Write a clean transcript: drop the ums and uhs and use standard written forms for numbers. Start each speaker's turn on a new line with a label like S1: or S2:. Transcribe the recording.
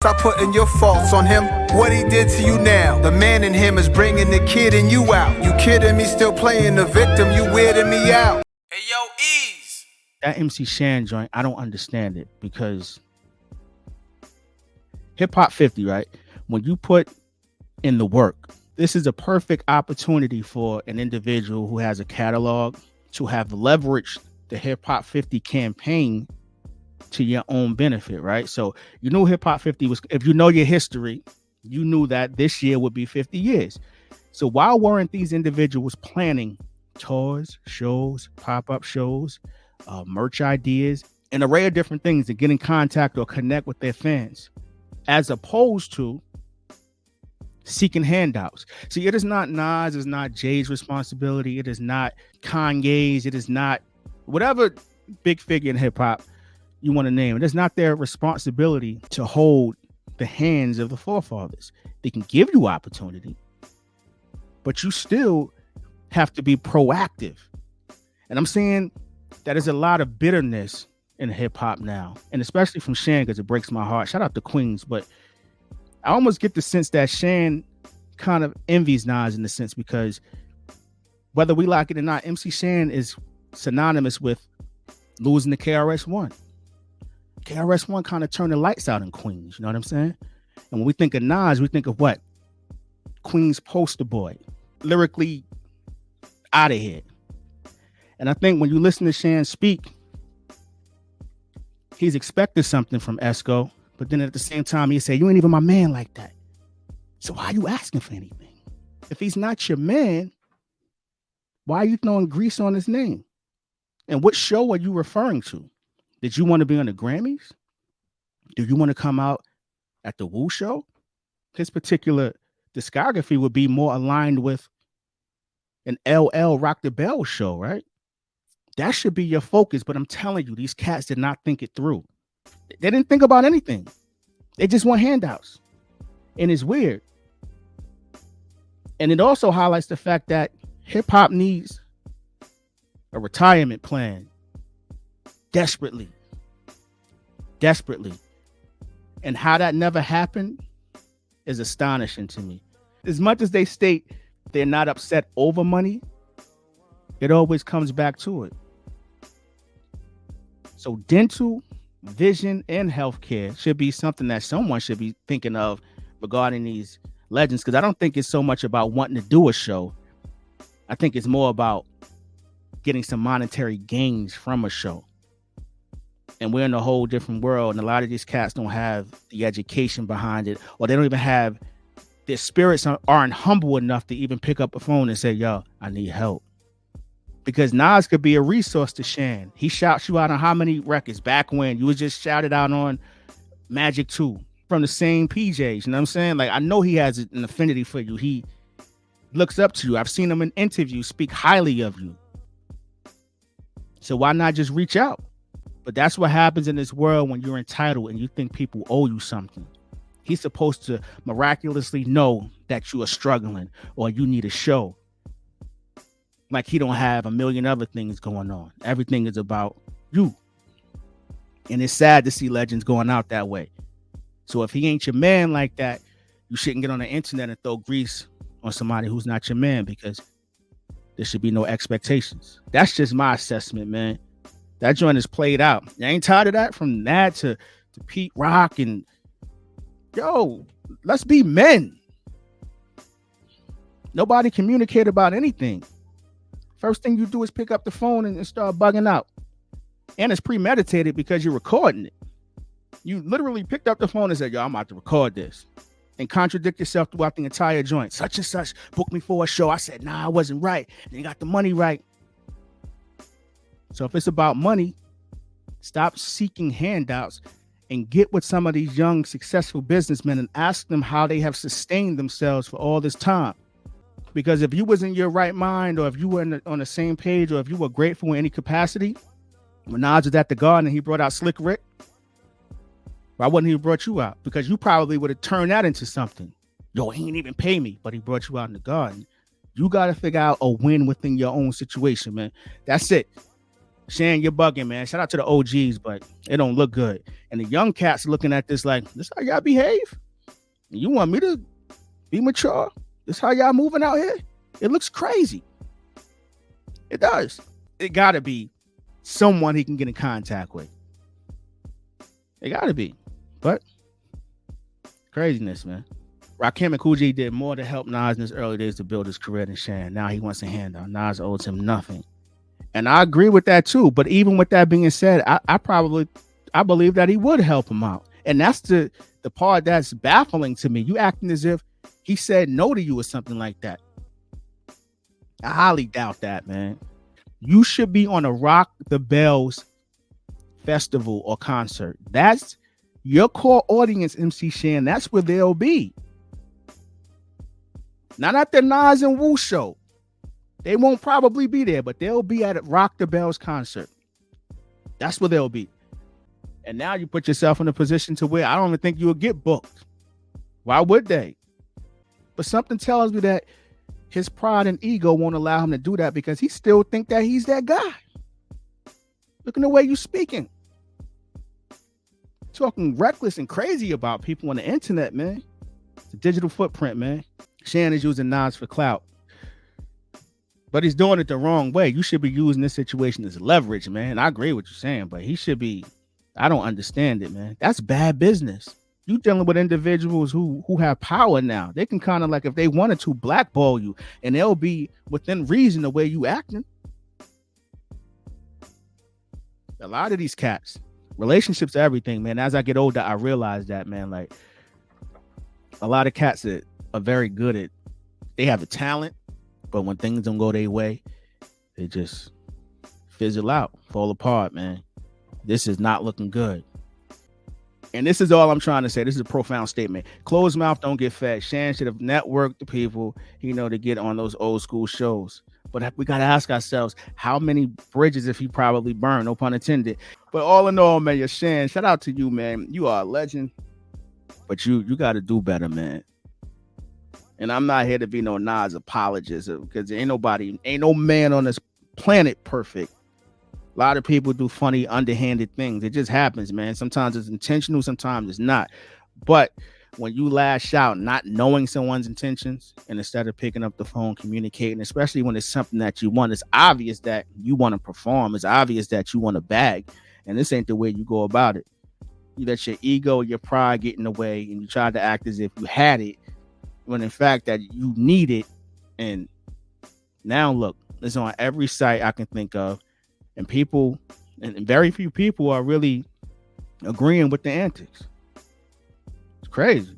S1: Stop putting your faults on him. What he did to you now. The man in him is bringing the kid in you out. You kidding me? Still playing the victim. You weirding me out. Hey, yo, Eeze.
S2: That MC Shan joint, I don't understand it because Hip Hop 50, right? When you put in the work, this is a perfect opportunity for an individual who has a catalog to have leveraged the Hip Hop 50 campaign to your own benefit, right? So you knew Hip Hop 50 was, if you know your history, you knew that this year would be 50 years. So why weren't these individuals planning tours, shows, pop-up shows, merch ideas, an array of different things to get in contact or connect with their fans, as opposed to seeking handouts? See, it is not Nas, it's not Jay's responsibility, it is not Kanye's, it is not whatever big figure in hip-hop you want to name. It is not their responsibility to hold the hands of the forefathers. They can give you opportunity, but you still have to be proactive. And I'm saying that there's a lot of bitterness in hip hop now, and especially from Shan, because it breaks my heart. Shout out to Queens, but I almost get the sense that Shan kind of envies Nas in the sense, because whether we like it or not, MC Shan is synonymous with losing the KRS-One. KRS-One kind of turned the lights out in Queens, you know what I'm saying? And when we think of Nas, we think of what? Queens poster boy, lyrically out of here. And I think when you listen to Shan speak, he's expecting something from Esco, but then at the same time, he say, you ain't even my man like that. So why are you asking for anything? If he's not your man, why are you throwing grease on his name? And what show are you referring to? Did you want to be on the Grammys? Do you want to come out at the Woo show? His particular discography would be more aligned with an LL Rock the Bell show, right? That should be your focus. But I'm telling you, these cats did not think it through. They didn't think about anything. They just want handouts. And it's weird. And it also highlights the fact that hip hop needs a retirement plan. Desperately. And how that never happened is astonishing to me. As much as they state they're not upset over money, it always comes back to it. So dental, vision, and healthcare should be something that someone should be thinking of regarding these legends, because I don't think it's so much about wanting to do a show. I think it's more about getting some monetary gains from a show. And we're in a whole different world, and a lot of these cats don't have the education behind it, or they don't even have, their spirits aren't humble enough to even pick up a phone and say, yo, I need help. Because Nas could be a resource to Shan. He shouts you out on how many records back when you was just shouted out on Magic 2 from the same PJs. You know what I'm saying? Like, I know he has an affinity for you. He looks up to you. I've seen him in interviews speak highly of you. So why not just reach out? But that's what happens in this world when you're entitled and you think people owe you something. He's supposed to miraculously know that you are struggling or you need a show. Like he don't have a million other things going on. Everything is about you. And it's sad to see legends going out that way. So if he ain't your man like that, you shouldn't get on the internet and throw grease on somebody who's not your man, because there should be no expectations. That's just my assessment, man. That joint is played out. You ain't tired of that? From that to Pete Rock, and yo, let's be men. Nobody communicate about anything. First thing you do is pick up the phone and start bugging out. And it's premeditated because you're recording it. You literally picked up the phone and said, yo, I'm about to record this. And contradict yourself throughout the entire joint. Such and such booked me for a show. I said, nah, I wasn't right. And you got the money right. So if it's about money, stop seeking handouts and get with some of these young, successful businessmen and ask them how they have sustained themselves for all this time. Because if you was in your right mind, or if you were on the same page, or if you were grateful in any capacity, when Nas was at the Garden and he brought out Slick Rick, why wouldn't he have brought you out? Because you probably would have turned that into something. Yo, he ain't even pay me, but he brought you out in the Garden. You got to figure out a win within your own situation, man. That's it. Shan, you're bugging, man. Shout out to the OGs, but it don't look good. And the young cats looking at this like, this how y'all behave? You want me to be mature? This how y'all moving out here? It looks crazy. It does. It gotta be someone he can get in contact with. It gotta be. But craziness, man. Rakim and Coogee did more to help Nas in his early days to build his career than Shan. Now he wants a handout. Nas owes him nothing. And I agree with that too. But even with that being said, I believe that he would help him out. And that's the part that's baffling to me. You acting as if he said no to you or something like that. I highly doubt that, man. You should be on a Rock the Bells festival or concert. That's your core audience, MC Shan. That's where they'll be. Not at the Nas and Wu show. They won't probably be there, but they'll be at a Rock the Bells concert. That's where they'll be. And now you put yourself in a position to where I don't even think you'll get booked. Why would they? But something tells me that his pride and ego won't allow him to do that because he still think that he's that guy. Look at the way you speaking. Talking reckless and crazy about people on the internet, man. It's a digital footprint, man. Shan is using Nas for clout. But he's doing it the wrong way. You should be using this situation as leverage, man. I agree with you saying, but he should be. I don't understand it, man. That's bad business. You dealing with individuals who have power now. They can kind of like, if they wanted to, blackball you, and they'll be within reason the way you acting. A lot of these cats, relationships are everything, man. As I get older, I realize that, man. Like a lot of cats that are very good at, they have the talent, but when things don't go their way, they just fizzle out, fall apart, man. This is not looking good. And this is all I'm trying to say. This is a profound statement. Closed mouth don't get fed. Shan should have networked the people, to get on those old school shows. But we got to ask ourselves, how many bridges if he probably burned? No pun intended. But all in all, man, your Shan, shout out to you, man. You are a legend. But you got to do better, man. And I'm not here to be no Nas apologist because ain't no man on this planet perfect. A lot of people do funny, underhanded things. It just happens, man. Sometimes it's intentional, sometimes it's not. But when you lash out, not knowing someone's intentions, and instead of picking up the phone, communicating, especially when it's something that you want, it's obvious that you want to perform. It's obvious that you want to bag, and this ain't the way you go about it. You let your ego, your pride get in the way, and you try to act as if you had it, when in fact that you need it. And now look, it's on every site I can think of. And people, and very few people are really agreeing with the antics. It's crazy.